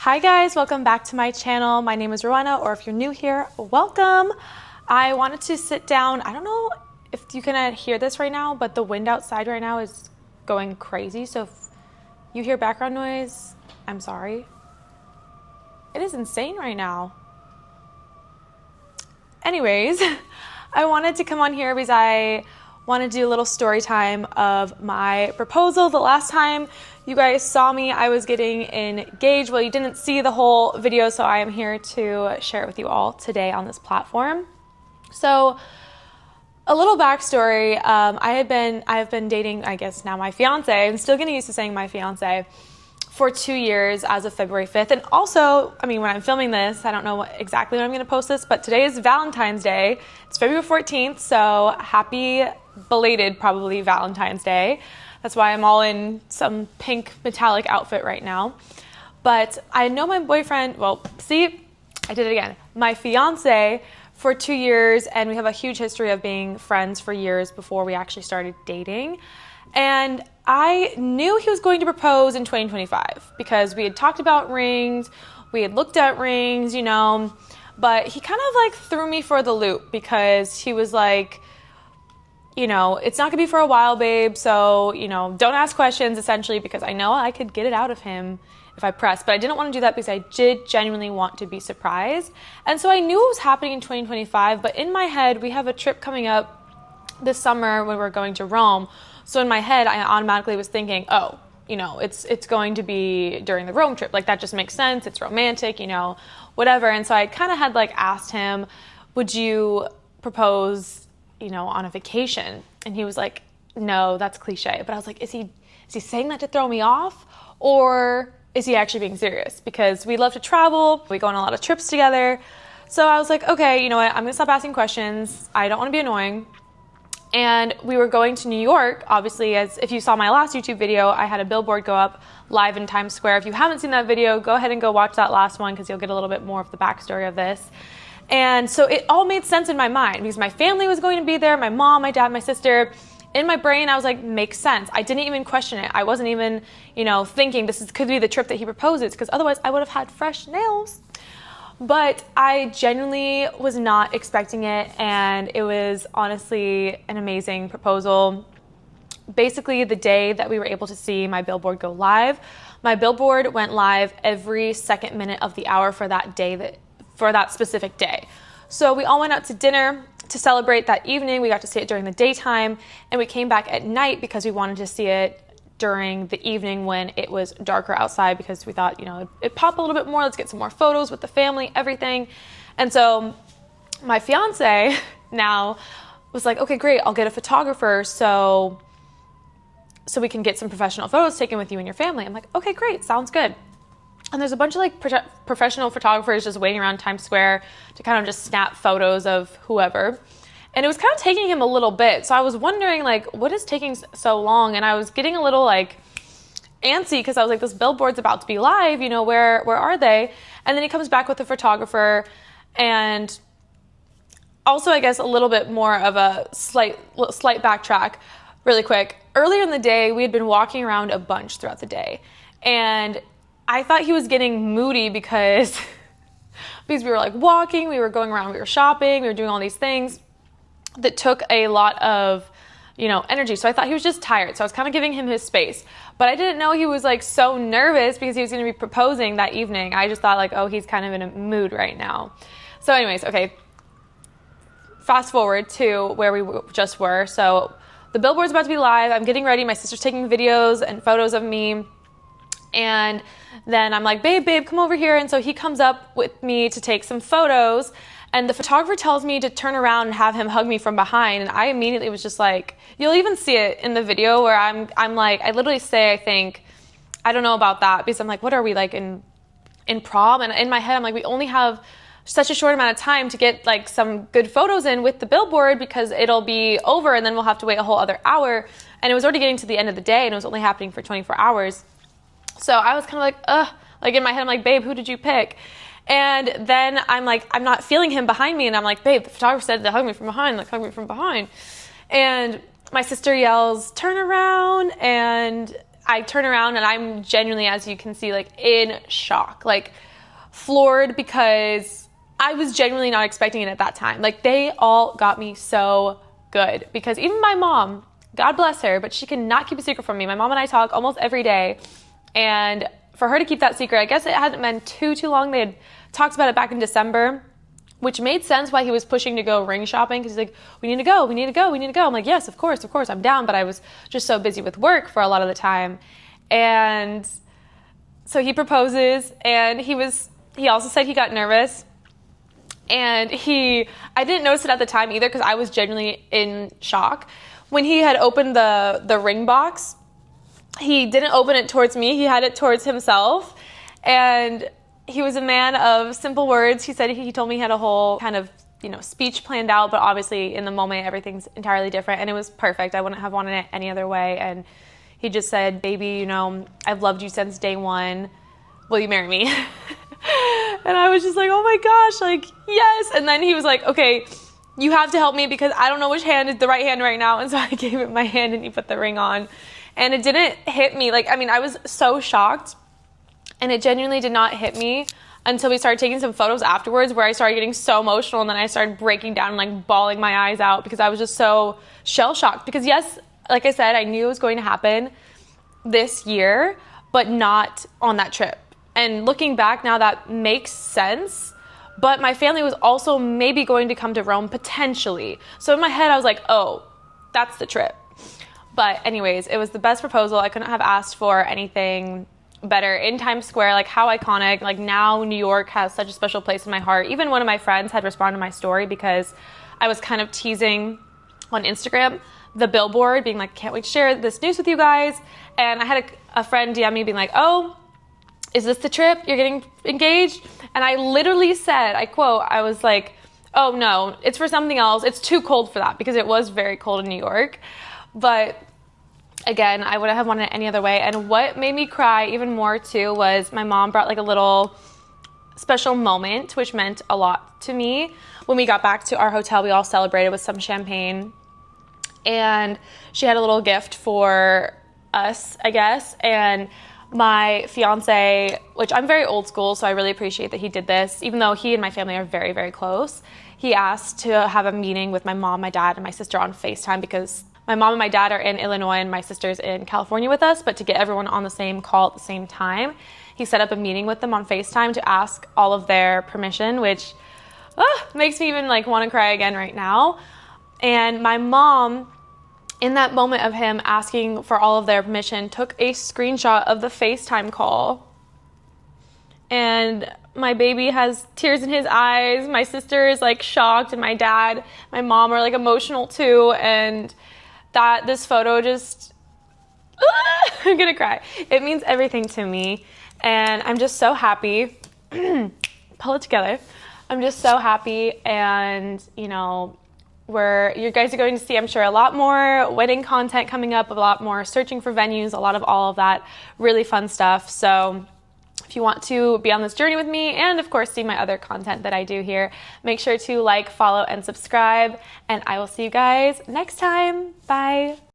Hi guys, welcome back to my channel. My name is Rowena, or if you're new here, welcome. I wanted to sit down. I don't know if you can hear this right now, but the wind outside right now is going crazy. So if you hear background noise, I'm sorry. It is insane right now. Anyways, I wanted to come on here because I want to do a little story time of my proposal. The last time you guys saw me, I was getting engaged. Well, you didn't see the whole video, so I am here to share it with you all today on this platform. So, a little backstory. I have been dating, I guess now my fiance. I'm still getting used to saying my fiance for 2 years as of February 5th. And also, I mean, when I'm filming this, I don't know exactly when I'm going to post this, but today is Valentine's Day. It's February 14th, so happy belated probably Valentine's Day. That's why I'm all in some pink metallic outfit right now. But I know my boyfriend, well, see, I did it again. My fiance for 2 years, and we have a huge history of being friends for years before we actually started dating. And I knew he was going to propose in 2025 because we had talked about rings, we had looked at rings, you know, but he kind of like threw me for the loop because he was like, you know, it's not gonna be for a while, babe, so, you know, don't ask questions, essentially, because I know I could get it out of him if I pressed, but I didn't want to do that because I did genuinely want to be surprised. And so I knew it was happening in 2025, but in my head, we have a trip coming up this summer when we're going to Rome. So in my head, I automatically was thinking, oh, you know, it's going to be during the Rome trip. Like, that just makes sense. It's romantic, you know, whatever. And so I kind of had like asked him, would you propose, you know, on a vacation? And he was like, no, that's cliche. But I was like, is he saying that to throw me off? Or is he actually being serious? Because we love to travel. We go on a lot of trips together. So I was like, okay, you know what? I'm going to stop asking questions. I don't want to be annoying. And we were going to New York, obviously, as if you saw my last YouTube video, I had a billboard go up live in Times Square. If you haven't seen that video, go ahead and go watch that last one because you'll get a little bit more of the backstory of this. And so it all made sense in my mind because my family was going to be there, my mom, my dad, my sister. In my brain, I was like, makes sense. I didn't even question it. I wasn't even, you know, thinking could be the trip that he proposes, because otherwise I would have had fresh nails. But I genuinely was not expecting it, and it was honestly an amazing proposal. Basically, the day that we were able to see my billboard go live, my billboard went live every second minute of the hour for that day, for that specific day. So we all went out to dinner to celebrate that evening. We got to see it during the daytime, and we came back at night because we wanted to see it during the evening when it was darker outside, because we thought, you know, it'd pop a little bit more. Let's get some more photos with the family, everything. And so my fiance now was like, okay, great, I'll get a photographer so we can get some professional photos taken with you and your family. I'm like, okay, great, sounds good. And there's a bunch of like professional photographers just waiting around Times Square to kind of just snap photos of whoever. And it was kind of taking him a little bit. So I was wondering, like, what is taking so long? And I was getting a little like antsy because I was like, this billboard's about to be live, you know, where are they? And then he comes back with a photographer, and also, I guess, a little bit more of a slight backtrack really quick. Earlier in the day, we had been walking around a bunch throughout the day, and I thought he was getting moody because we were like walking, we were going around, we were shopping, we were doing all these things that took a lot of, you know, energy. So I thought he was just tired. So I was kind of giving him his space. But I didn't know he was like so nervous because he was going to be proposing that evening. I just thought like, oh, he's kind of in a mood right now. So anyways, okay. Fast forward to where we just were. So the billboard's about to be live. I'm getting ready. My sister's taking videos and photos of me. And then I'm like, babe, come over here. And so he comes up with me to take some photos. And the photographer tells me to turn around and have him hug me from behind. And I immediately was just like, you'll even see it in the video where I'm like, I literally say, I think, I don't know about that, because I'm like, what are we, like in prom? And in my head, I'm like, we only have such a short amount of time to get like some good photos in with the billboard, because it'll be over and then we'll have to wait a whole other hour. And it was already getting to the end of the day, and it was only happening for 24 hours. So I was kind of like, like in my head, I'm like, babe, who did you pick? And then I'm like, I'm not feeling him behind me. And I'm like, babe, the photographer said to hug me from behind, like hug me from behind. And my sister yells, turn around. And I turn around and I'm genuinely, as you can see, like in shock, like floored, because I was genuinely not expecting it at that time. Like they all got me so good, because even my mom, God bless her, but she cannot keep a secret from me. My mom and I talk almost every day, and for her to keep that secret, I guess it hadn't been too long. They had talked about it back in December, which made sense why he was pushing to go ring shopping, because he's like, we need to go. I'm like, yes, of course, I'm down. But I was just so busy with work for a lot of the time. And so he proposes, and he also said he got nervous. And I didn't notice it at the time either, because I was genuinely in shock. When he had opened the ring box, he didn't open it towards me, he had it towards himself. And he was a man of simple words. He said he told me he had a whole kind of, speech planned out, but obviously in the moment everything's entirely different, and it was perfect. I wouldn't have wanted it any other way. And he just said, baby, I've loved you since day one. Will you marry me? And I was just like, oh my gosh, like, yes. And then he was like, okay, you have to help me, because I don't know which hand is the right hand right now. And so I gave him my hand, and he put the ring on. And it didn't hit me. Like, I was so shocked. And it genuinely did not hit me until we started taking some photos afterwards, where I started getting so emotional, and then I started breaking down and like bawling my eyes out, because I was just so shell-shocked. Because yes, like I said, I knew it was going to happen this year, but not on that trip. And looking back now, that makes sense. But my family was also maybe going to come to Rome potentially. So in my head, I was like, oh, that's the trip. But anyways, it was the best proposal. I couldn't have asked for anything better. In Times Square, like how iconic. Like now New York has such a special place in my heart. Even one of my friends had responded to my story, because I was kind of teasing on Instagram the billboard, being like, can't wait to share this news with you guys. And I had a friend DM me being like, oh, is this the trip? You're getting engaged? And I literally said, I quote, I was like, oh no, it's for something else. It's too cold for that, because it was very cold in New York. But again, I wouldn't have wanted it any other way. And what made me cry even more too was my mom brought like a little special moment, which meant a lot to me. When we got back to our hotel, we all celebrated with some champagne. And she had a little gift for us, I guess. And my fiance, which I'm very old school, so I really appreciate that he did this, even though he and my family are very, very close. He asked to have a meeting with my mom, my dad, and my sister on FaceTime, because my mom and my dad are in Illinois and my sister's in California with us, but to get everyone on the same call at the same time, he set up a meeting with them on FaceTime to ask all of their permission, which makes me even like want to cry again right now. And my mom, in that moment of him asking for all of their permission, took a screenshot of the FaceTime call. And my baby has tears in his eyes. My sister is like shocked, and my dad, my mom are like emotional too. And this photo just, I'm gonna cry. It means everything to me. And I'm just so happy. Pull it together. I'm just so happy. And, you guys are going to see, I'm sure, a lot more wedding content coming up, a lot more searching for venues, a lot of all of that really fun stuff. So if you want to be on this journey with me, and of course see my other content that I do here, make sure to like, follow, and subscribe, and I will see you guys next time. Bye.